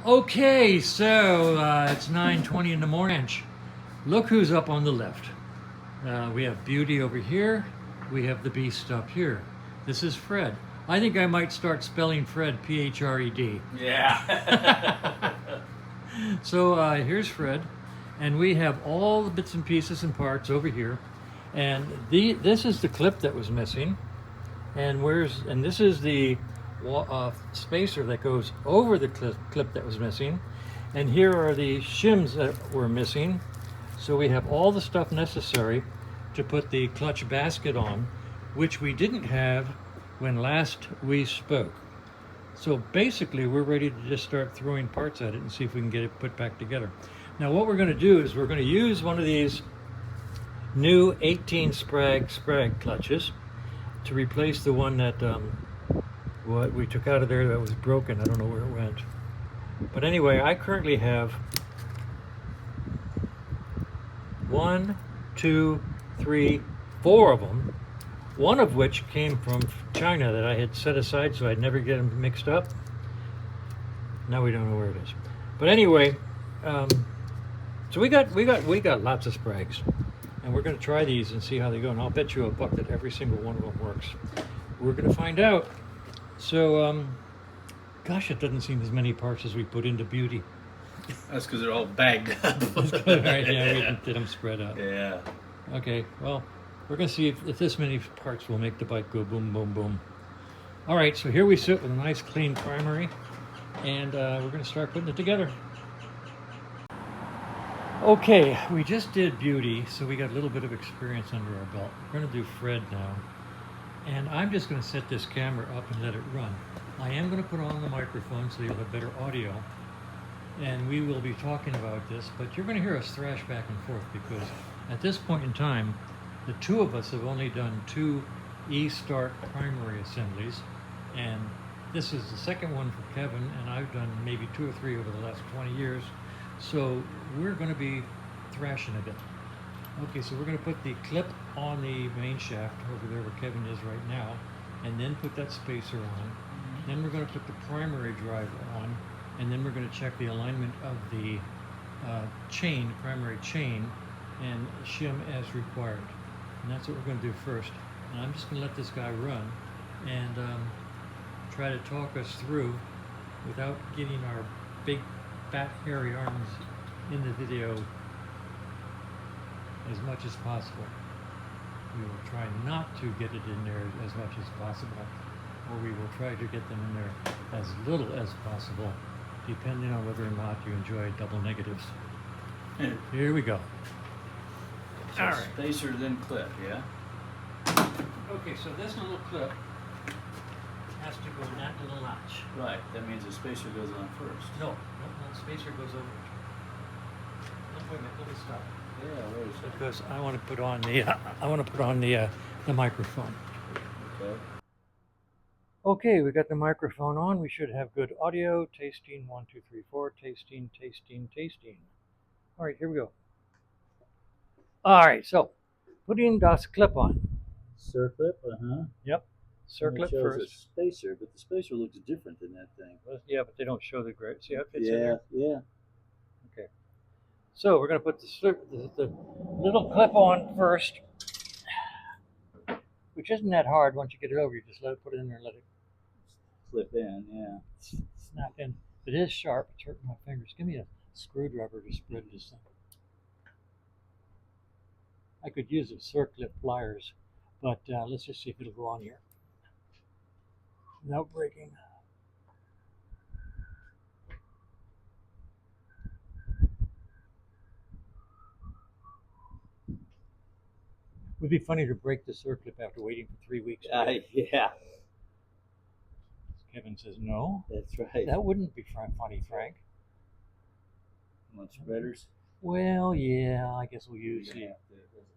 Okay, so it's 9:20 in the morning. Look who's up on the left. We have Beauty over here. We have the Beast up here. This is Fred. I think I might start spelling Fred P-H-R-E-D. Yeah. So here's Fred, and we have all the bits and pieces and parts over here. And this is the clip that was missing, and this is the spacer that goes over the clip that was missing, and here are the shims that were missing. So we have all the stuff necessary to put the clutch basket on, which we didn't have when last we spoke. So basically we're ready to just start throwing parts at it and see if we can get it put back together. Now what we're going to do is we're going to use one of these new 18 sprag clutches to replace the one that what we took out of there that was broken. I don't know where it went. But anyway, I currently have 1, 2, 3, 4 of them. One of which came from China that I had set aside so I'd never get them mixed up. Now we don't know where it is. But anyway, so we got lots of sprags, and we're going to try these and see how they go. And I'll bet you $1 that every single one of them works. We're going to find out. So, gosh, it doesn't seem as many parts as we put into Beauty. That's because they're all bagged up. Right, yeah, we did them spread out. Yeah. Okay, well, we're going to see if this many parts will make the bike go boom, boom, boom. All right, so here we sit with a nice clean primary, and we're going to start putting it together. Okay, we just did Beauty, so we got a little bit of experience under our belt. We're going to do Fred now. And I'm just going to set this camera up and let it run. I am going to put on the microphone so you'll have better audio. And we will be talking about this, but you're going to hear us thrash back and forth because at this point in time, the two of us have only done 2 E-Start primary assemblies. And this is the second one for Kevin, and I've done maybe 2 or 3 over the last 20 years. So we're going to be thrashing a bit. Okay, so we're going to put the clip on the main shaft over there where Kevin is right now, and then put that spacer on. Then we're going to put the primary drive on, and then we're going to check the alignment of the primary chain, and shim as required. And that's what we're going to do first. And I'm just going to let this guy run and try to talk us through without getting our big, fat, hairy arms in the video as much as possible. We will try not to get it in there as much as possible, or we will try to get them in there as little as possible, depending on whether or not you enjoy double negatives. Here we go. So all right. Spacer then clip, yeah? Okay, so this little clip has to go in that little notch. Right, that means the spacer goes on first. No, the spacer goes over it. Wait a minute, let me stop. Yeah, where is it? Because I want to put on the microphone. Okay. Okay, we got the microphone on. We should have good audio. Tasting 1, 2, 3, 4. Tasting, tasting, tasting. All right, here we go. All right, so putting das clip on. Circlip, Yep, circlip first. A spacer, but the spacer looks different than that thing. Yeah, but they don't show the grid. See how it fits in there? Yeah. Okay. So we're going to put the little clip on first, which isn't that hard. Once you get it over, you just put it in there and let it clip in, yeah. Snap in. It is sharp. It's hurting my fingers. Give me a screwdriver to spread this thing. I could use a circlip pliers, but let's just see if it'll go on here without breaking. It would be funny to break the circlip after waiting for 3 weeks. Yeah. Kevin says no. That's right. That wouldn't be funny, Frank. Want spreaders? Well, yeah, I guess we'll use the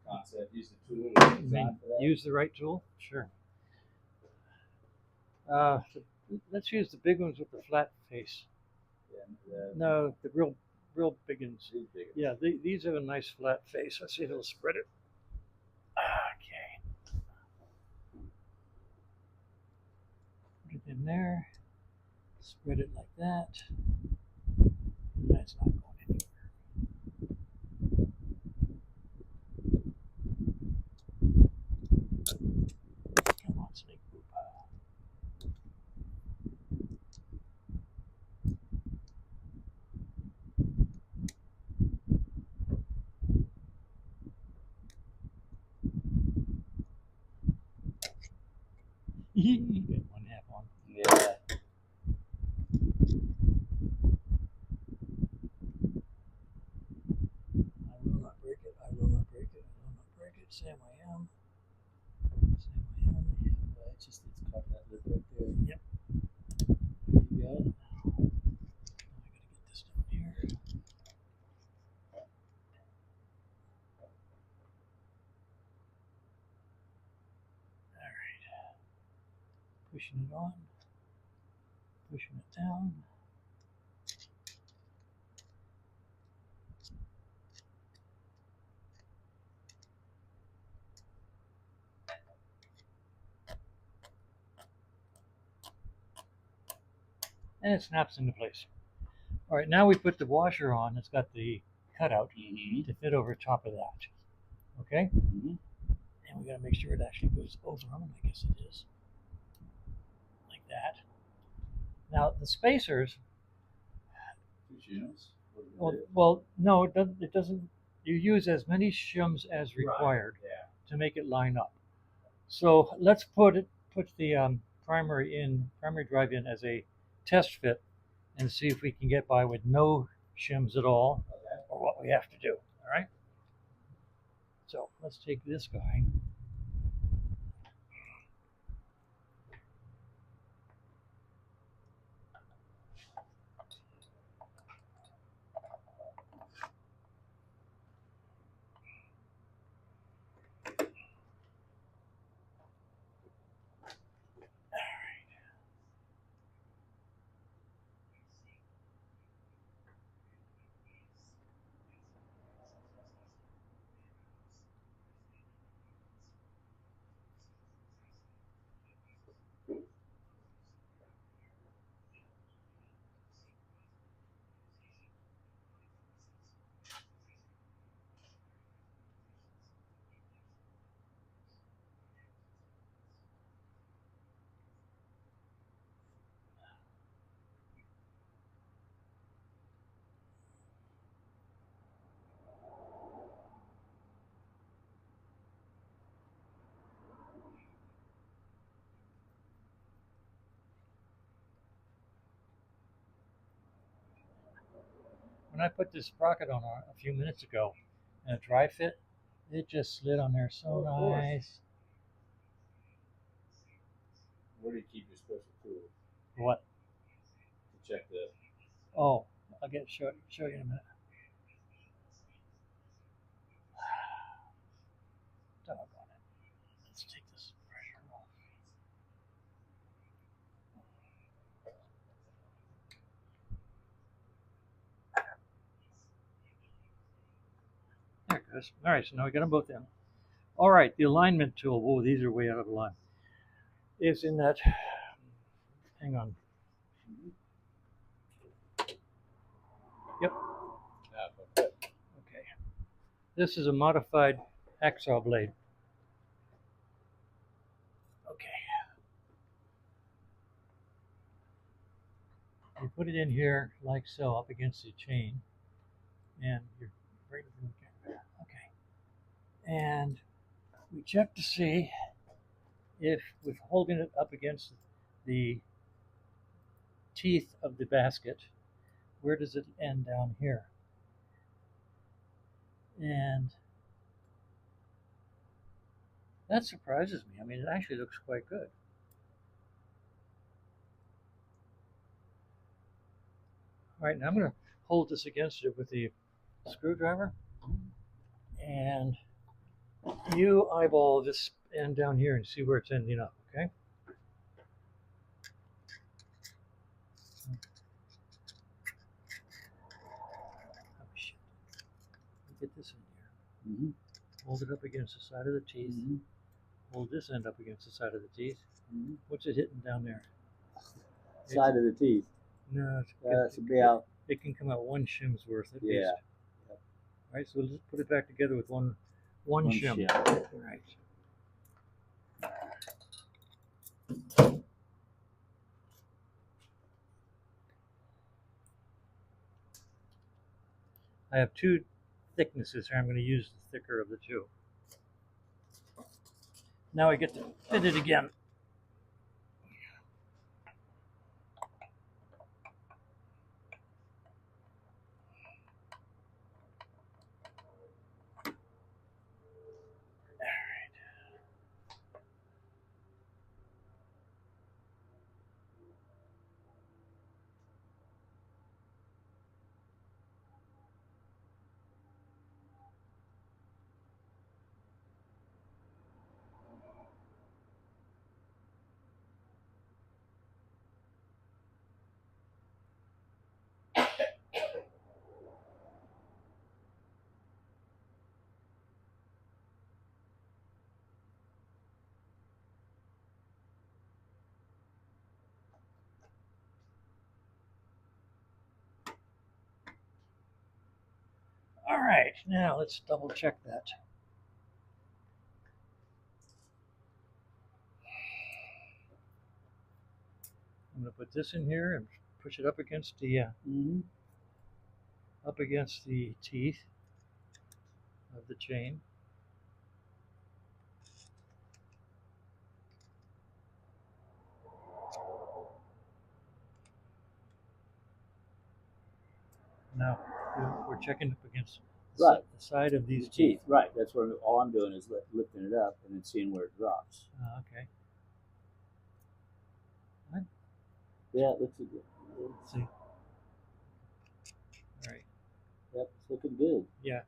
concept. Use the tool. Use the right tool? Sure. Let's use the big ones with the flat face. Yeah, no, the real big ones. Yeah, these have a nice flat face. Let's see if it'll spread it. Okay. Put it in there. Spread it like that. it's not going anywhere. Come on, snake poop. You get one half on. Yeah. I will not break it. I will not break it. I will not break it. Sam, I am. Sam, I am. Well, it's caught that lip right there. Yep. There you go. Now I gotta get this down here. Alright. Pushing it on. Pushing it down. And it snaps into place. All right, now we put the washer on. It's got the cutout Mm-hmm. to fit over top of that. Okay? Mm-hmm. And we got to make sure it actually goes over them. I guess it is. Like that. Now, the spacers, 2 shims. What is it? well, no, it doesn't. You use as many shims as required Right. Yeah. to make it line up. So let's put the primary drive in as a test fit and see if we can get by with no shims at all, Okay. or what we have to do. All right. So let's take this guy. When I put this sprocket on a few minutes ago and a dry fit, it just slid on there so Oh, of course. nice. Where do you keep your special tool What? to check the? Oh, I'll show you in a minute. Doggone it. Let's take this pressure off. There it goes. All right, so now we got them both in. All right, the alignment tool. Whoa, these are way out of line. Is in that. Hang on. Yep. Okay. Okay. This is a modified hacksaw blade. Okay. You put it in here like so, up against the chain, and you're right in the camera. Okay. And we check to see if, with holding it up against the teeth of the basket, where does it end down here? And that surprises me. I mean, it actually looks quite good. All right, now I'm going to hold this against it with the screwdriver, and you eyeball this end down here and see where it's ending up, okay? Oh, shit. Get this in here. Mm-hmm. Hold it up against the side of the teeth. Mm-hmm. Hold this end up against the side of the teeth. Mm-hmm. What's it hitting down there? Side of the teeth. No, That's about. it can come out one shim's worth at least. Yeah. All right, so let's put it back together with one shim. shim. All right. I have two thicknesses here. I'm going to use the thicker of the two. Now I get to fit it again. All right, now let's double check that. I'm going to put this in here and push it up against the teeth of the chain. Now we're checking up against the side of these teeth. Right. That's what all I'm doing is lifting it up and then seeing where it drops. Okay. Yeah, it looks good. Let's see. All right. Yep, it's looking good. Yeah.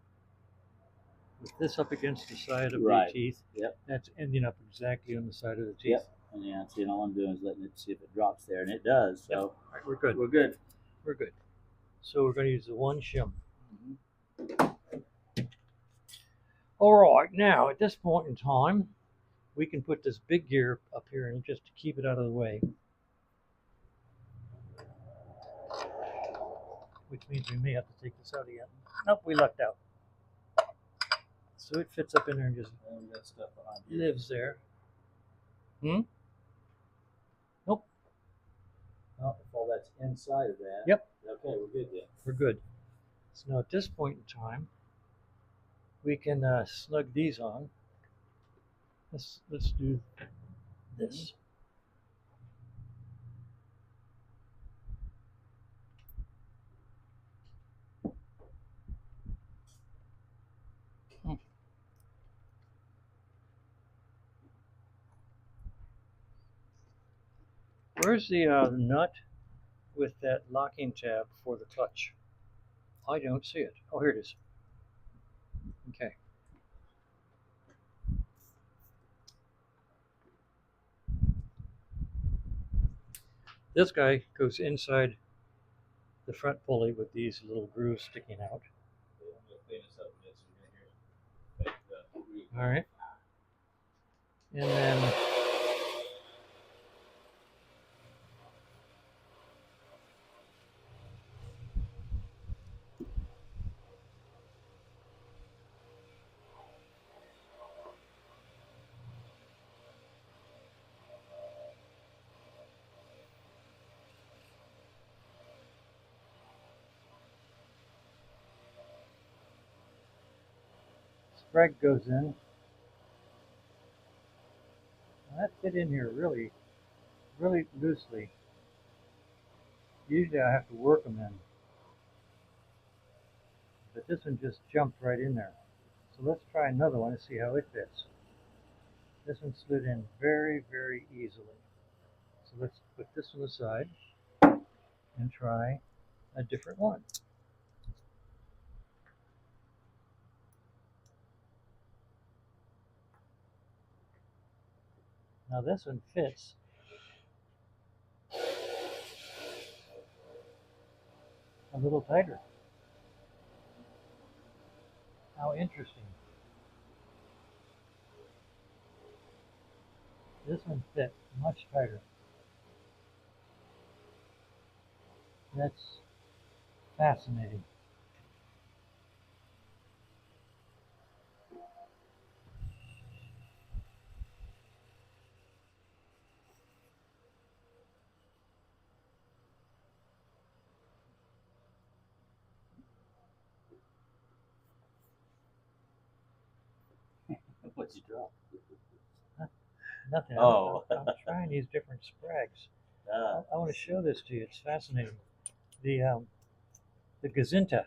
With this up against the side of Right. the teeth. Yep. That's ending up exactly on the side of the teeth. Yep. And yeah, see, all I'm doing is letting it see if it drops there, and it does. So yep. All right, we're good. We're good. We're good. So we're going to use the one shim. All right. Now at this point in time, we can put this big gear up here and just to keep it out of the way. Which means we may have to take this out again. Nope, we lucked out. So it fits up in there and just got stuff behind here. lives there. Nope. Oh, if all that's inside of that. Yep. Okay, we're good then. We're good. So now at this point in time, we can snug these on. Let's do this. Where's the nut with that locking tab for the clutch? I don't see it. Oh, here it is. Okay. This guy goes inside the front pulley with these little grooves sticking out. All right. And then sprag goes in. Now that fit in here really loosely. Usually I have to work them in. But this one just jumped right in there. So let's try another one and see how it fits. This one slid in very, very easily. So let's put this one aside and try a different one. Now this one fits a little tighter. How interesting. This one fit much tighter. That's Fascinating. What'd you drop? Nothing. Oh. I'm trying these different sprags. Ah, I want to show this to you. It's fascinating. The gazinta.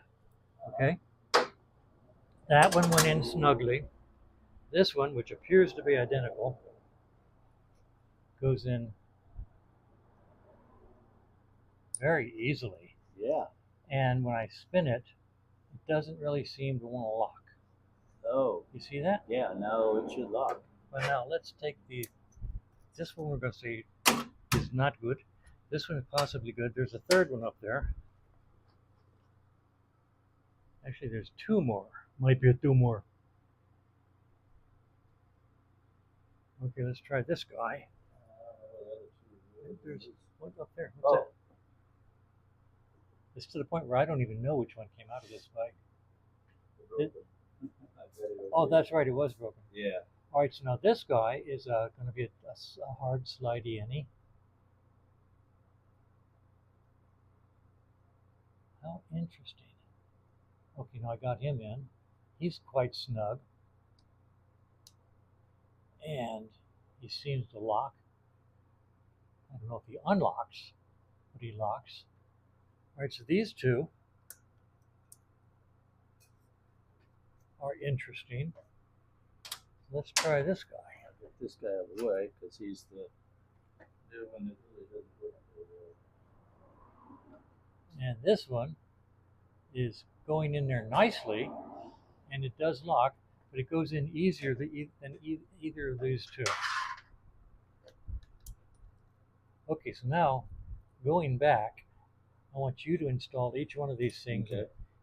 Okay. That one went in snugly. This one, which appears to be identical, goes in very easily. yeah. And when I spin it, it doesn't really seem to want to lock. Oh, You see that? yeah. No, it should lock. But now let's take this one we're going to see is not good. This one is possibly good. There's a third one up there. Actually, there's two more. Might be two more. Okay, let's try this guy. There's one up there. What's that? It's to the point where I don't even know which one came out of this bike. Oh, that's right. It was broken. Yeah. All right, so now this guy is going to be a hard slidey any. How interesting. Okay, now I got him in. He's quite snug. And he seems to lock. I don't know if he unlocks, but he locks. All right, so these two are interesting. Let's try this guy. I'll get this guy out of the way because he's the new one that really doesn't look very well. And this one is going in there nicely, and it does lock, but it goes in easier than either of these two. Okay, so now going back, I want you to install each one of these things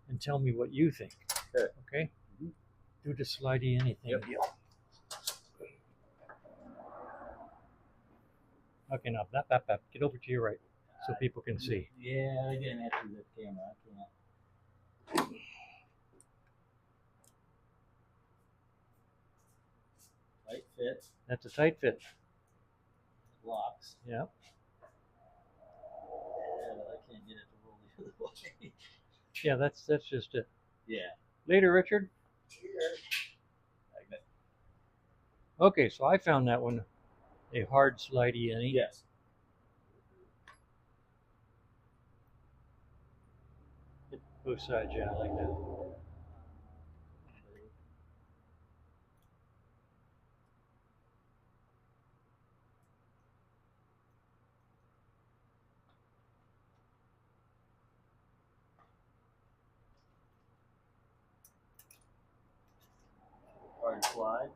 and tell me what you think. Okay. Okay? Do the slidey anything Yep. deal. Okay, now get over to your right so people can see. Yeah, I didn't have to do the camera. I can't. Tight fit. That's a tight fit. Locks. Yeah. I can't get it to roll the other way. Yeah, that's just it. Yeah. Later, Richard. Magnet. Okay, so I found that one a hard slidey any. Yes. Both sides, yeah, like that. Hard slide.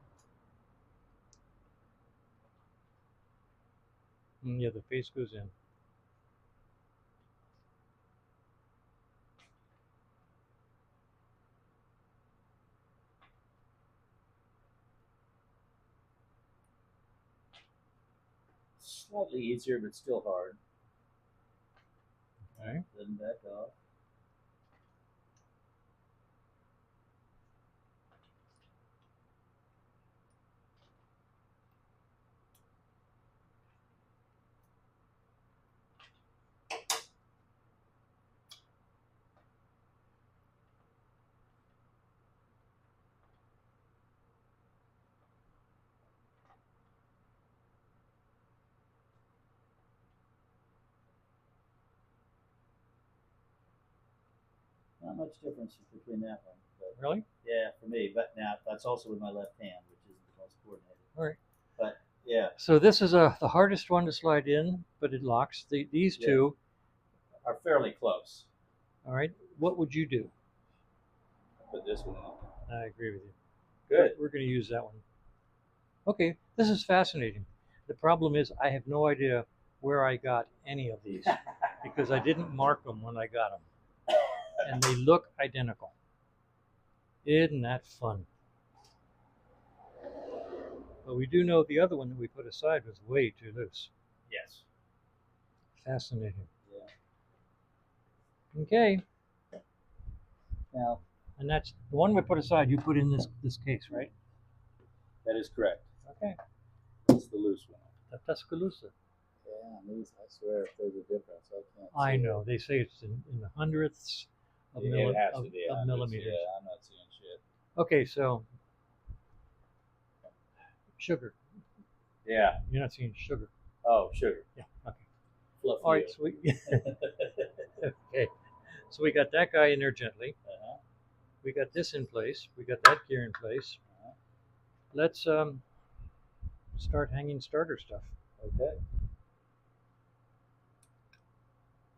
Yeah, the face goes in. Slightly easier, but still hard. Okay. Doesn't back off. Not much difference between that one. But Really? yeah, for me. But now that's also with my left hand, which isn't the most coordinated. All right. But yeah. So this is the hardest one to slide in, but it locks. These two are fairly close. All right. What would you do? Put this one on. I agree with you. Good. We're going to use that one. Okay, this is fascinating. The problem is I have no idea where I got any of these because I didn't mark them when I got them. And they look identical. Isn't that fun? But we do know the other one that we put aside was way too loose. Yes. Fascinating. Yeah. Okay. Now, And that's the one we put aside. You put in this case, right? that is correct. Okay. That's the loose one. The Tuscaloosa. Yeah, these, I swear, if there's a difference, I can't I see know. it. They say it's in the hundredths of, It has to be of hundreds, millimeters. Yeah, I'm not seeing shit. Okay, so sugar. Yeah. You're not seeing sugar. Oh, sugar. Yeah. Okay. Fluffy. All right. So okay. So we got that guy in there gently. Uh-huh. We got this in place. We got that gear in place. Uh-huh. Let's start hanging starter stuff. Okay.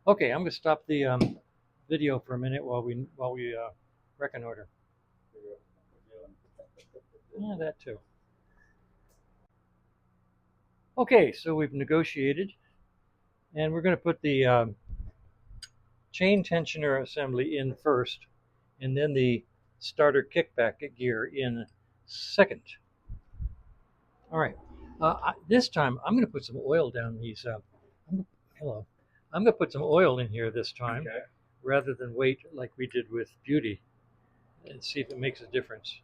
Okay, I'm gonna stop the video for a minute while we reconnoiter. Figure out what we're doing. Yeah, that too. Okay, so we've negotiated, and we're gonna put the chain tensioner assembly in first, and then the starter kickback gear in second. All right. This time, I'm going to put some oil down these. Hello. I'm going to put some oil in here this time, Okay. rather than wait like we did with Beauty, and see if it makes a difference.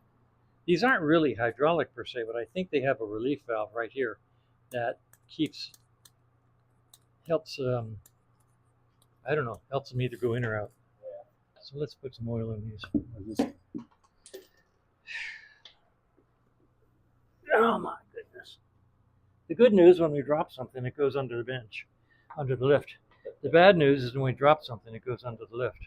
These aren't really hydraulic per se, but I think they have a relief valve right here that helps. I don't know, helps them either go in or out. Yeah. So let's put some oil in these. Oh my goodness. The good news, when we drop something, it goes under the bench, under the lift. The bad news is when we drop something, it goes under the lift.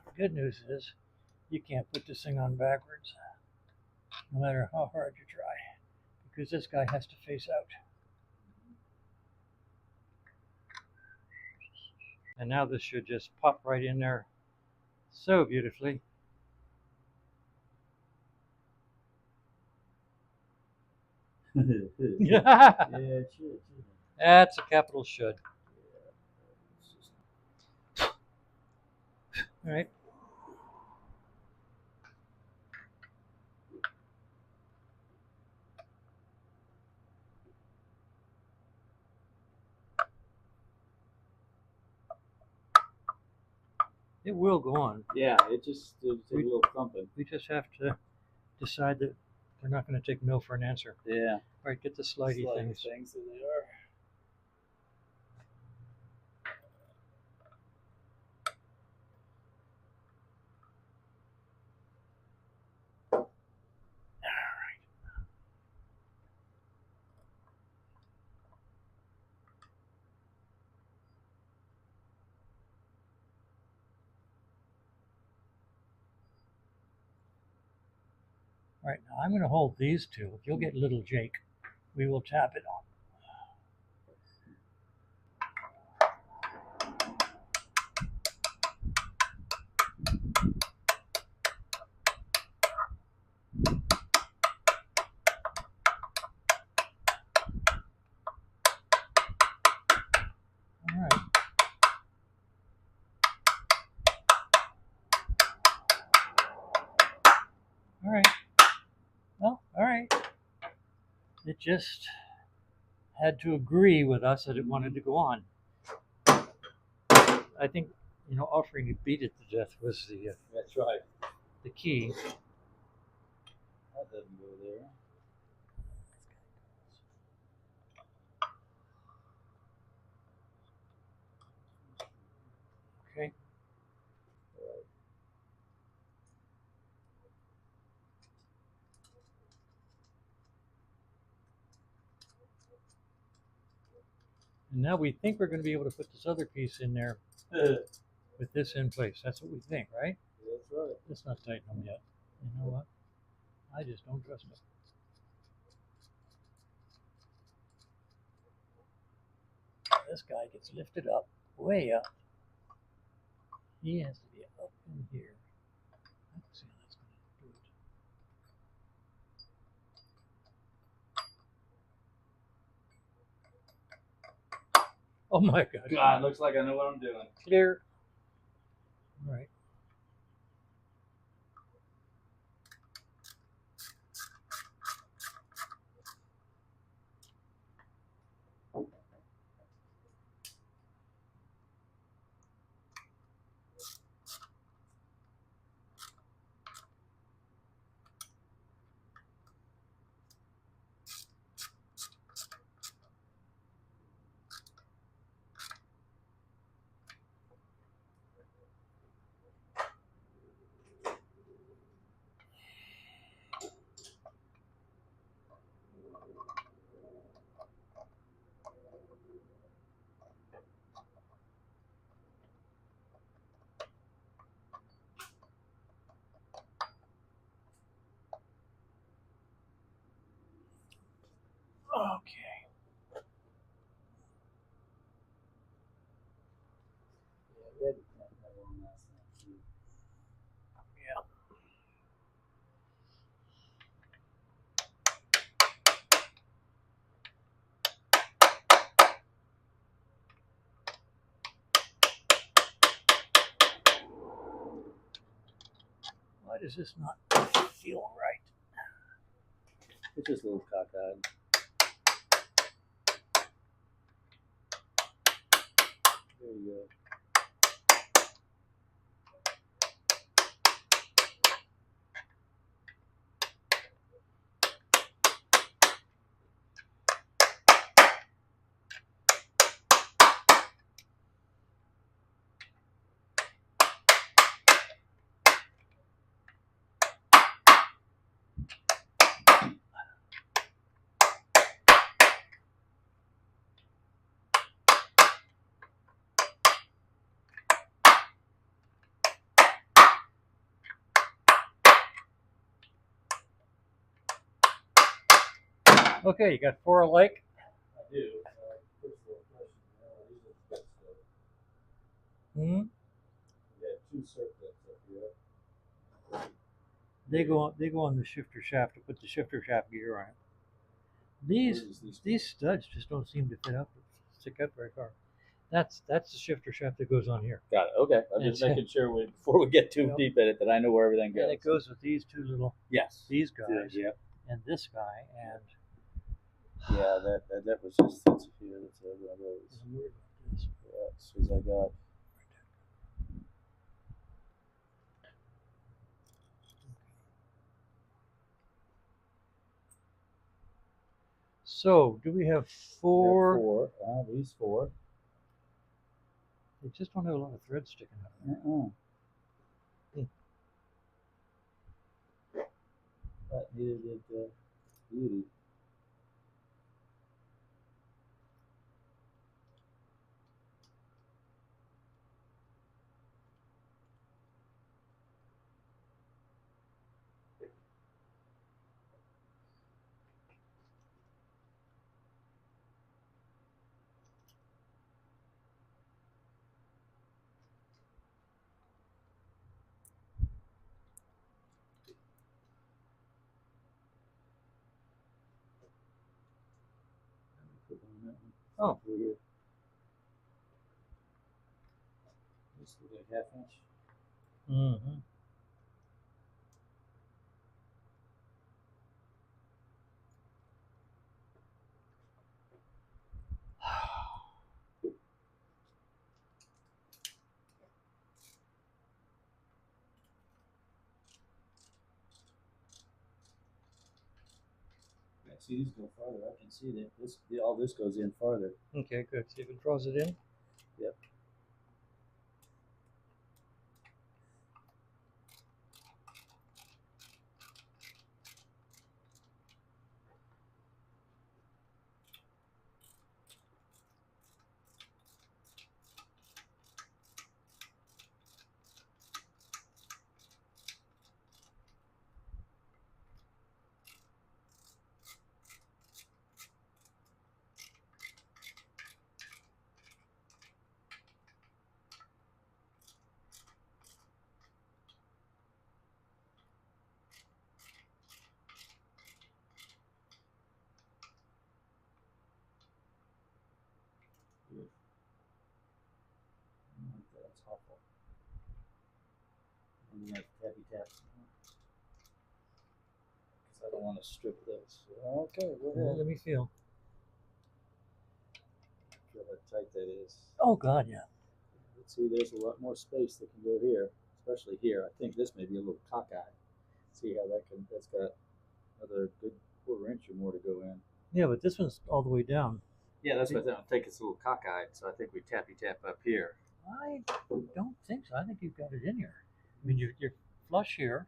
The good news is you can't put this thing on backwards, no matter how hard you try, because this guy has to face out. And now this should just pop right in there so beautifully. Yeah, it should. That's a capital should. All right. It will go on. Yeah, it just it'll take a little thumping. We just have to decide that we're not going to take no for an answer. Yeah. All right, get the slidey things. Things that they are. All right, now I'm going to hold these two. If you'll get little Jake, we will tap it on. All right. All right. Well, all right. It just had to agree with us that it wanted to go on. I think, offering to beat it to death was That's right. the key. That doesn't go there. Okay. And now we think we're going to be able to put this other piece in there with this in place. That's what we think, right? That's right. Let's not tighten them yet. You know what? I just don't trust it. This guy gets lifted up, way up. He has to be up in here. I don't see how that's going to do it. Oh my God. God, looks like I know what I'm doing. Clear. All right. had that one last night too. Yeah. Why does this not feel right? It's just a little cockeyed. There you go. Okay, you got 4 alike? I do. First little question. These are the best stuff. Hmm. We got 2 circlets up here. They go on the shifter shaft to put the shifter shaft gear on it. These studs just don't seem to stick up very far. That's the shifter shaft that goes on here. Got it. Okay. I'm just making sure before we get too deep in it that I know where everything goes. And it goes with these 2 little these guys and this guy and yeah, that was just that's a few. That's one of those. I'm worried about this. Yeah, as soon as I got. So, do we have 4? 4. These 4. They just don't have a lot of thread sticking out. That needed beauty. Oh. Here. Just like a 1/2 inch. Mm-hmm. See, these go farther. I can see that all this goes in farther. Okay, good. See if it draws it in. Yep. That's awful. And you have tappy taps. Because I don't want to strip those. Okay, go ahead. Let me feel. Feel how tight that is. Oh God, yeah. Let's see, there's a lot more space that can go here, especially here. I think this may be a little cockeyed. See how that's got another good 1/4 inch or more to go in. Yeah, but this one's all the way down. Yeah, that's what I think it's a little cockeyed, so I think we tappy tap up here. I don't think so. I think you've got it in here. I mean, you're flush here.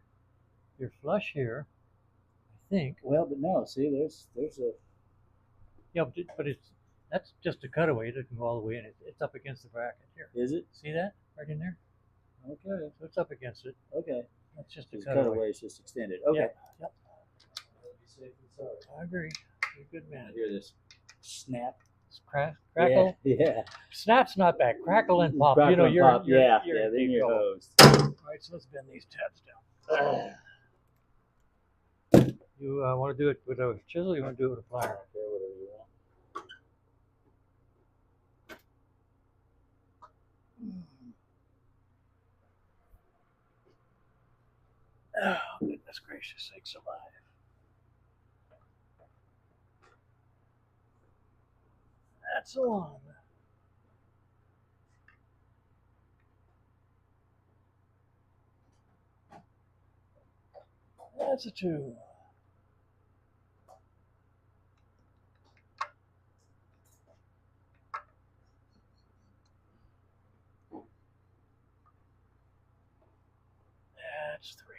You're flush here. I think. Well, but no, see, there's a. Yeah, but that's just a cutaway. It doesn't go all the way in. It's up against the bracket here. Is it? See that right in there? Okay. So it's up against it. Okay. That's just a The cutaway. cutaway is just extended. Okay. Yeah. Yep. Be safe and sorry. I agree. You're a good man. I hear this snap. Crackle. Yeah. Snap's not bad. Crackle and pop. Crackle and pop. Yeah. you're Then you're go. hosed. All right, so let's bend these tabs down. You want to do it with a chisel? Or you want to do it with a plier? Okay, whatever you want. Oh, goodness gracious sakes alive. That's a one. That's a two. That's three.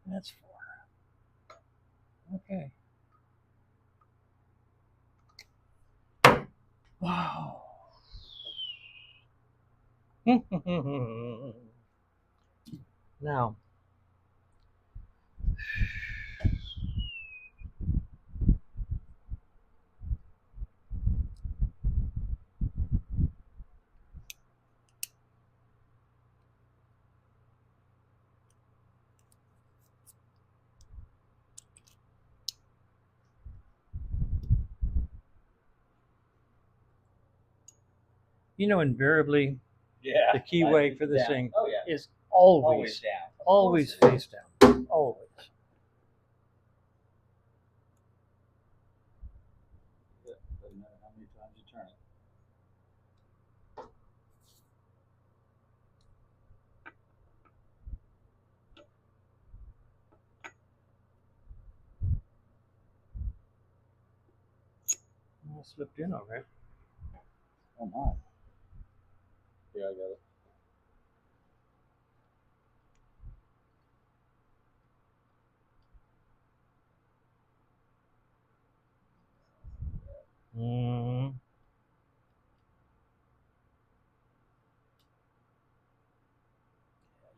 That's four. Okay. Wow. Now, invariably, Yeah. the key way for this thing Oh yeah. is always, down. always face down. Always. Doesn't matter how many times you turn it. Well, slipped in all right. Oh my. Yeah, I got it. Mm.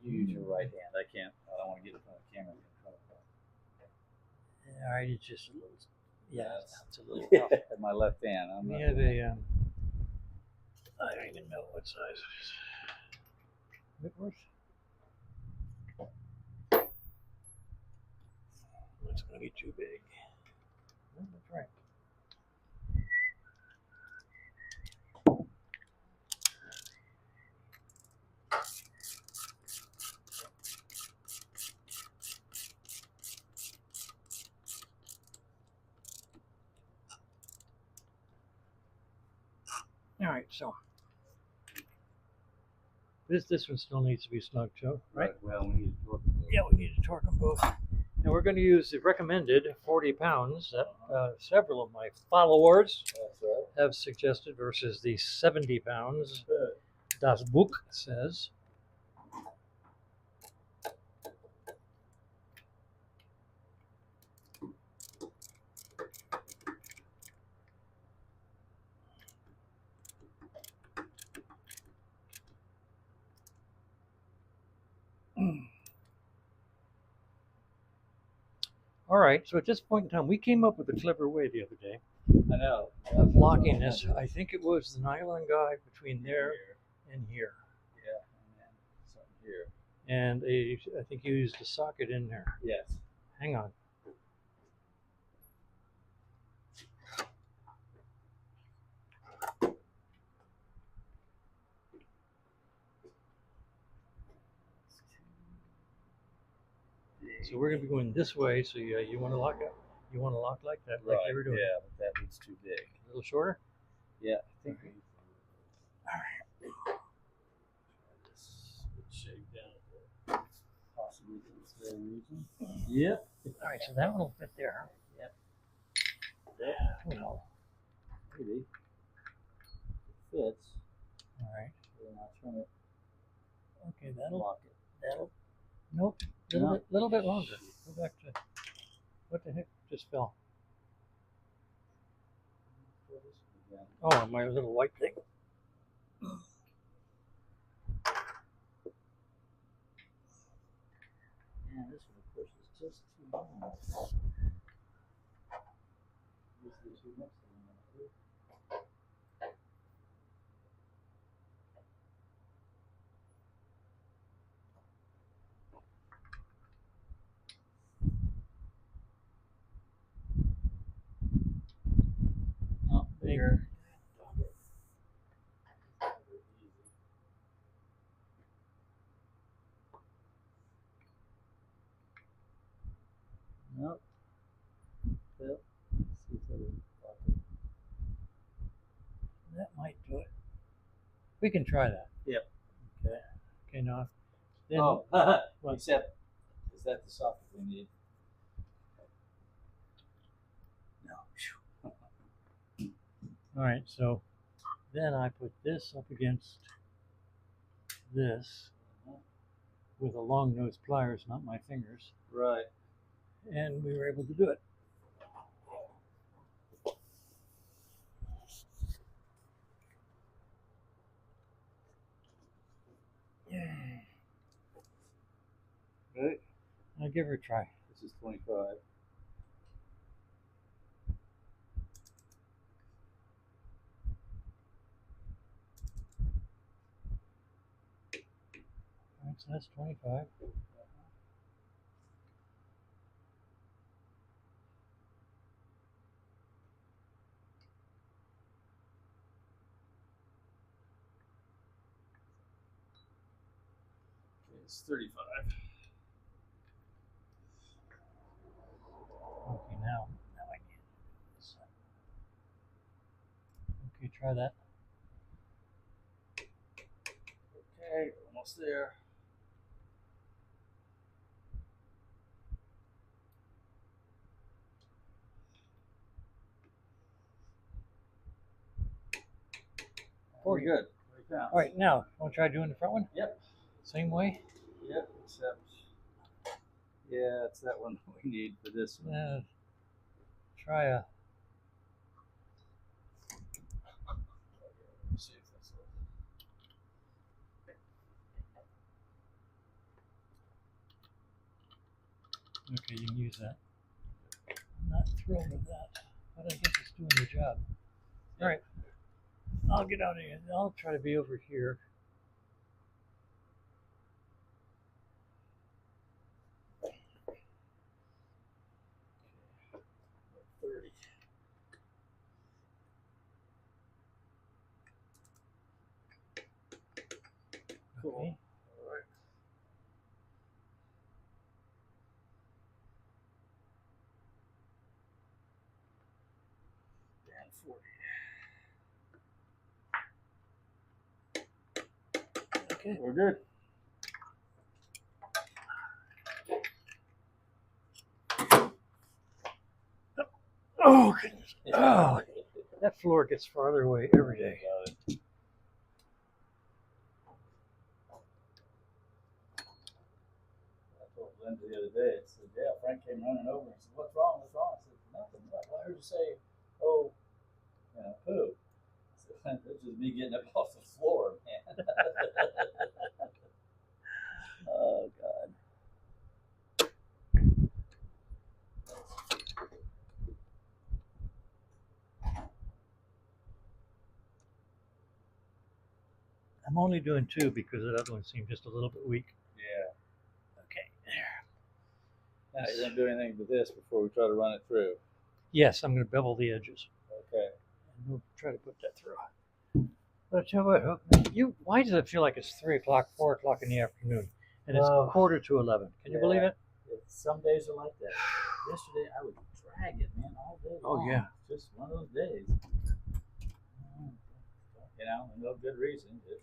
You use your right hand. I can't. I don't want to get in front of the camera. All right, it's just a little. Yeah, Yes. it's a little tough. My left hand. I'm We not have doing a. I don't even know what size it is. Whitworth. It's going to be too big. No, that's right. All right, so this one still needs to be snug too, right? Well, we need to torque. Yeah, we need to torque them both. And we're going to use the recommended 40 pounds that several of my followers That's right. have suggested versus the 70 pounds Das Buch says. All right, so at this point in time, we came up with a clever way the other day I know. of locking this. I think it was the nylon guy between there and here. Yeah, and then something here. And I think you used a socket in there. Yes. Hang on. So we're going to be going this way. So you want to lock up. You want to lock like that, like you were doing. Yeah, but that needs too big. A little shorter. Yeah, I think. All right. This would shake down a bit. Possibly for this very reason. Yep. All right, so that one will fit there. Yep. Well, Maybe. It fits. all right. Then I'll turn it. Okay, Lock it. that'll. Nope. Little bit longer. Go back to. What the heck just fell? Oh, my little white thing. Yeah, this one, of course, is just too long. This is too much. Oh, bigger. Nope. Well, let's see if that'll pocket. That might do it. We can try that. Yep. Okay. Okay, now. Then, Oh, what? except, is that the socket we need? No. All right, so then I put this up against this with a long nose pliers, not my fingers, Right. and we were able to do it. Right. I'll give her a try. This is 25. All right, so that's 25. Okay, it's 35. Okay, now I need this. Okay, try that. Okay, almost there. We're good. Right down. All right, now, want to try doing the front one? Yep. Same way? Yep, except, yeah, it's that one we need for this one. Try a. Let's see if that's Okay, you can use that. I'm not thrilled with that, but I guess it's doing the job. All right, I'll get out of here. I'll try to be over here. cool. Okay. All right. And 40. Okay. We're good. Oh goodness! Oh, that floor gets farther away every day. I told Linda the other day, I said, yeah, Frank came running over and said, what's wrong? What's wrong? I said, nothing. Well, I heard you say, oh, you know, poo. I said, that's just me getting up off the floor, man. Oh, God. I'm only doing 2 because that other one seemed just a little bit weak. Yeah. Okay, there. Now, you don't do anything with this before we try to run it through. Yes, I'm going to bevel the edges. Okay. And we'll try to put that through. But I tell you what, why does it feel like it's 3 o'clock, 4 o'clock in the afternoon, and it's quarter to 11? Can you believe it? Some days are like that. Yesterday, I was dragging, man, all day long. Oh yeah. Just one of those days. You know, and no good reason. Just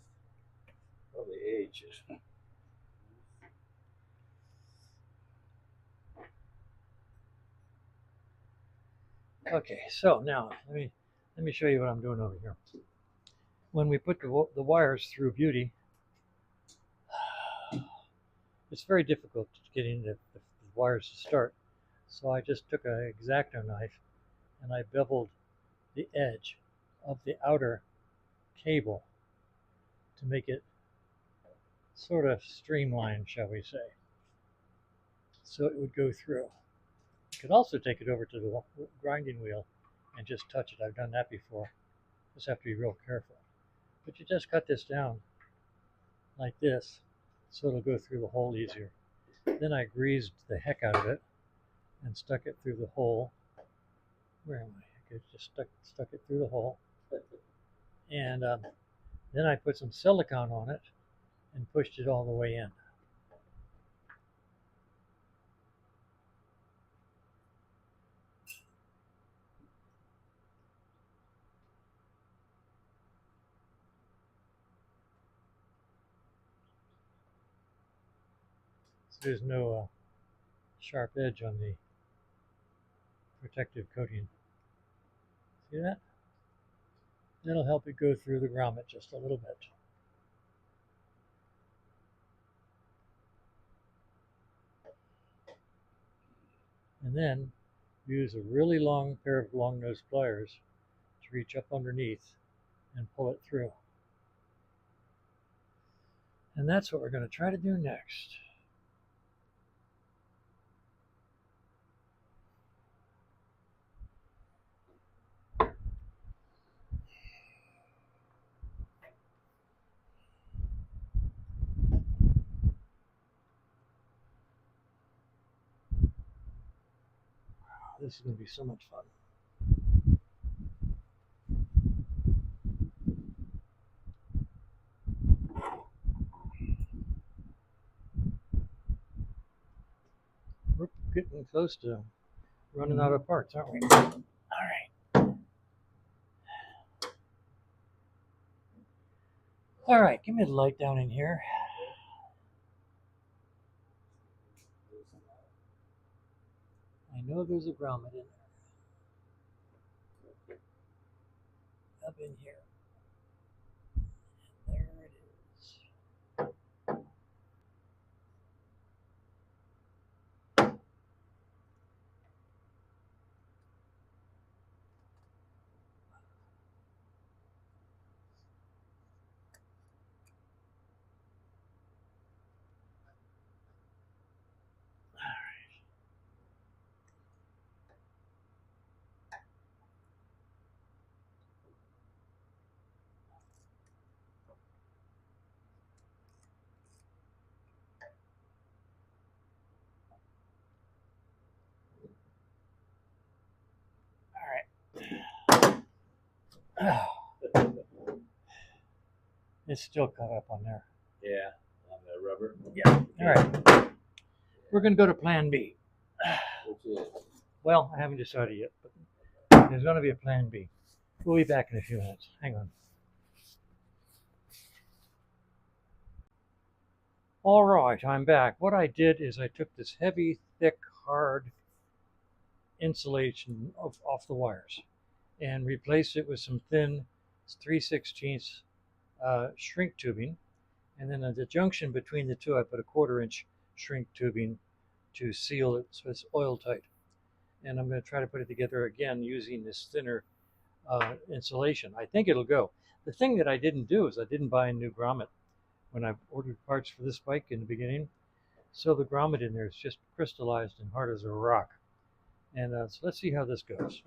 probably age. Okay, so now let me show you what I'm doing over here. When we put the wires through Beauty, it's very difficult to get in the wires to start. So I just took an X-Acto knife and I beveled the edge of the outer cable to make it sort of streamlined, shall we say. so it would go through. You could also take it over to the grinding wheel and just touch it. I've done that before. Just have to be real careful. But you just cut this down like this, so it'll go through the hole easier. Then I greased the heck out of it and stuck it through the hole. Where am I? I just stuck it through the hole. And then I put some silicone on it and pushed it all the way in. So there's no sharp edge on the protective coating. See that? That'll help it go through the grommet just a little bit. And then use a really long pair of long nose pliers to reach up underneath and pull it through. And that's what we're going to try to do next. This is going to be so much fun. We're getting close to running out of parts, aren't we? All right. All right, give me the light down in here. I know there's a grommet in there. Up in here. And there it is. It's still caught up on there. Yeah, on the rubber. Yeah. All right. We're going to go to plan B. Which is? Well, I haven't decided yet, but there's going to be a plan B. We'll be back in a few minutes. Hang on. All right, I'm back. What I did is I took this heavy, thick, hard insulation off the wires and replaced it with some thin 3/16 shrink tubing. And then at the junction between the two, I put a 1/4 inch shrink tubing to seal it so it's oil tight. And I'm going to try to put it together again using this thinner insulation. I think it'll go. The thing that I didn't do is I didn't buy a new grommet when I ordered parts for this bike in the beginning. So the grommet in there is just crystallized and hard as a rock. And so let's see how this goes.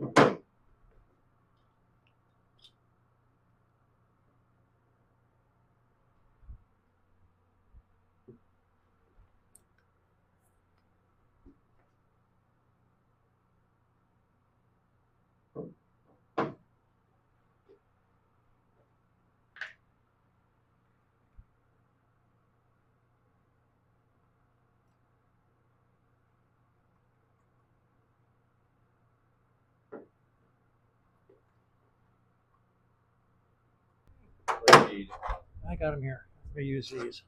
I got them here. I'm going to use these.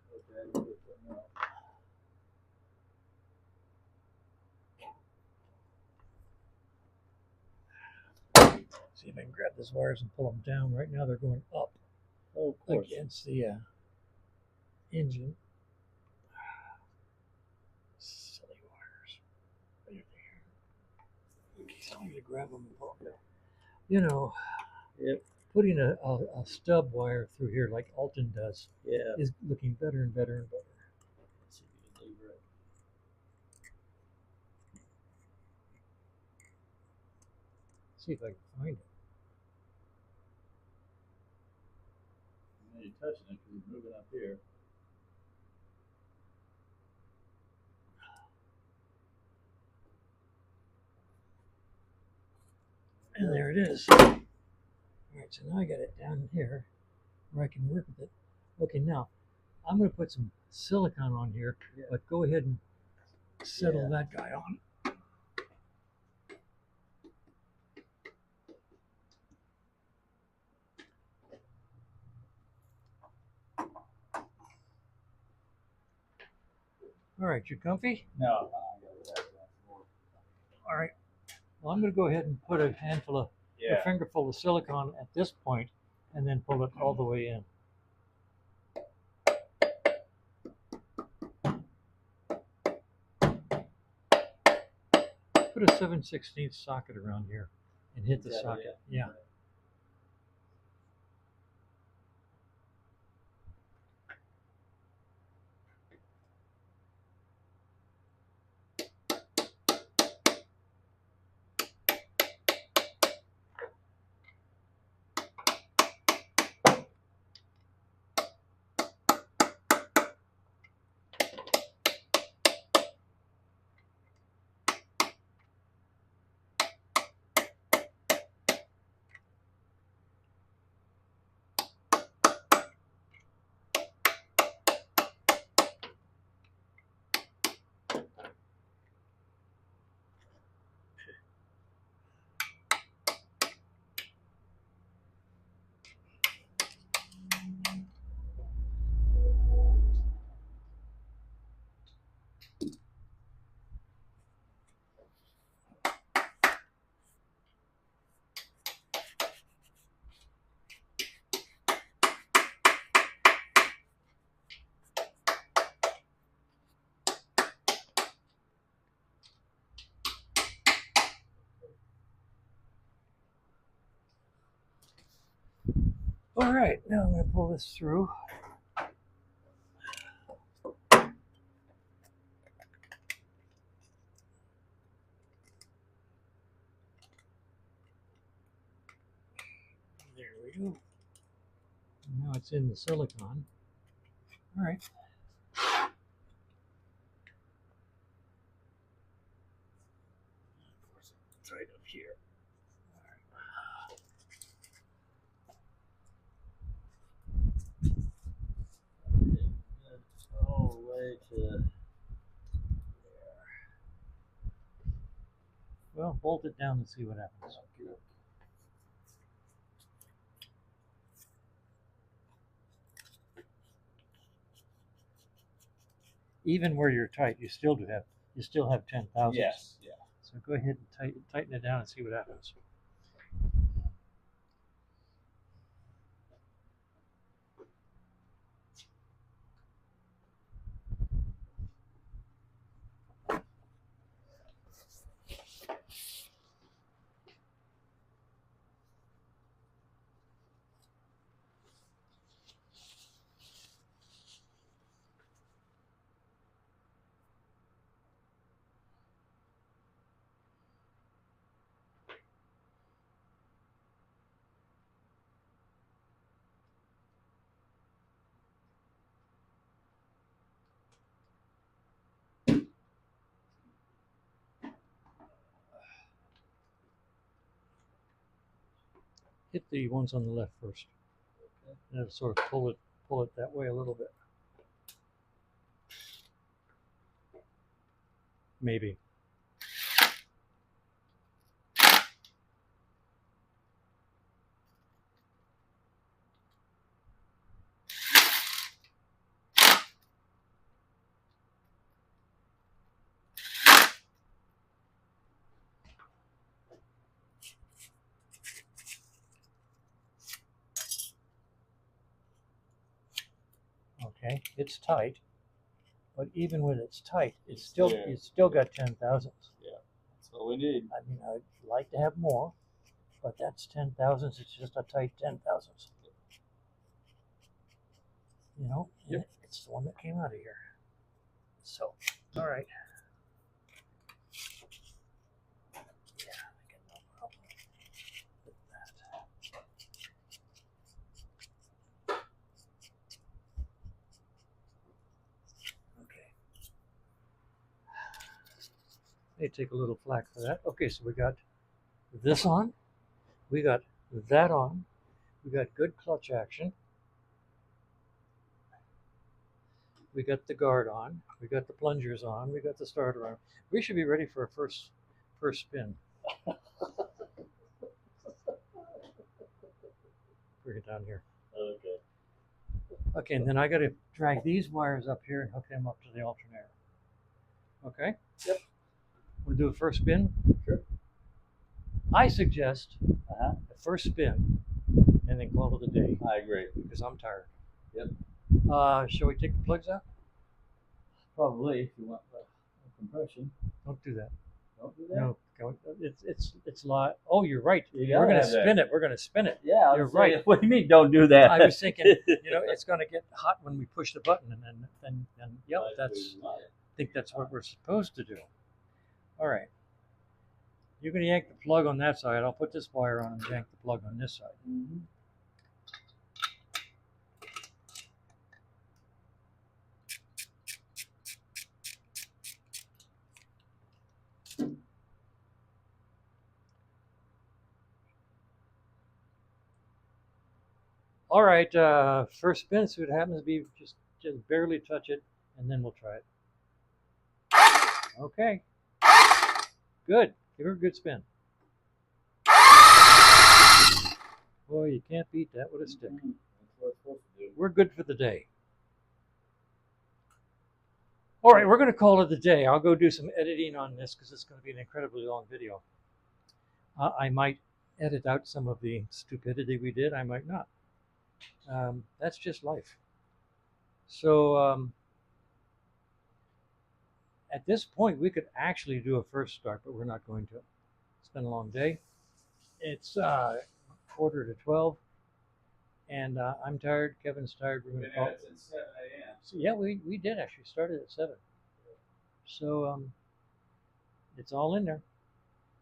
See if I can grab these wires and pull them down. Right now they're going up against the engine. Silly wires. Tell me to grab them and pull them down. You know, putting a stub wire through here like Alton does is looking better and better and better. Let's see if you can lever it. See if I can find it. And you're touching it because you're moving up here. And there it is. All right, so now I got it down here where I can work with it. Okay, now I'm going to put some silicone on here, but go ahead and settle that guy on. All right, you comfy? No, I got it. All right. Well, I'm going to go ahead and put a handful of, a fingerful of silicone at this point, and then pull it all the way in. Put a 7/16 socket around here and hit the socket. Yeah. All right, now I'm going to pull this through. There we go. Now it's in the silicone. All right. Of course, it's right up here. All the way to there. Well, bolt it down and see what happens. Okay. Even where you're tight, you still have 10,000. Yes. Yeah. So go ahead and tighten it down and see what happens. Hit the ones on the left first. And it'll sort of pull it that way a little bit. Maybe. Okay, it's tight, but even when it's tight, it's still got 10,000s. Yeah, that's what we need. I mean, I'd like to have more, but that's 10,000s. It's just a tight 10,000s. You know, it's the one that came out of here. So, all right. Yeah, I got no problem. They take a little flack for that. Okay, so we got this on, we got that on, we got good clutch action, we got the guard on, we got the plungers on, we got the starter on. We should be ready for a first spin. Bring it down here. Okay. Okay, and then I got to drag these wires up here and hook them up to the alternator. Okay? Yep. Want to do a first spin? Sure. I suggest Uh-huh. a first spin and then call it a day I agree. because I'm tired. Yep. Shall we take the plugs out? Probably, if you want the compression. Don't do that. Don't do that. No, it's lot. Oh, you're right. You We're gotta gonna have that. spin it. We're gonna spin it. Yeah, You're right. What do you mean? Don't do that. I was thinking, it's gonna get hot when we push the button, and then yeah, I think that's what we're supposed to do. All right. You're gonna yank the plug on that side. I'll put this wire on and yank the plug on this side. Mm-hmm. All right, first spin, see what happens. Be just barely touch it, and then we'll try it. Okay, good. Give her a good spin. Boy, you can't beat that with a stick. Mm-hmm. That's what it's supposed to do. We're good for the day. All right, we're going to call it a day. I'll go do some editing on this because it's going to be an incredibly long video. I might edit out some of the stupidity we did. I might not. That's just life. So at this point, we could actually do a first start, but we're not going to. It's been a long day. It's 11:45, and I'm tired. Kevin's tired. We're going to call. It's at 7 a.m. So, yeah, we did actually start it at 7. So it's all in there.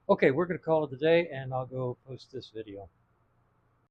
Okay, we're going to call it a day, and I'll go post this video.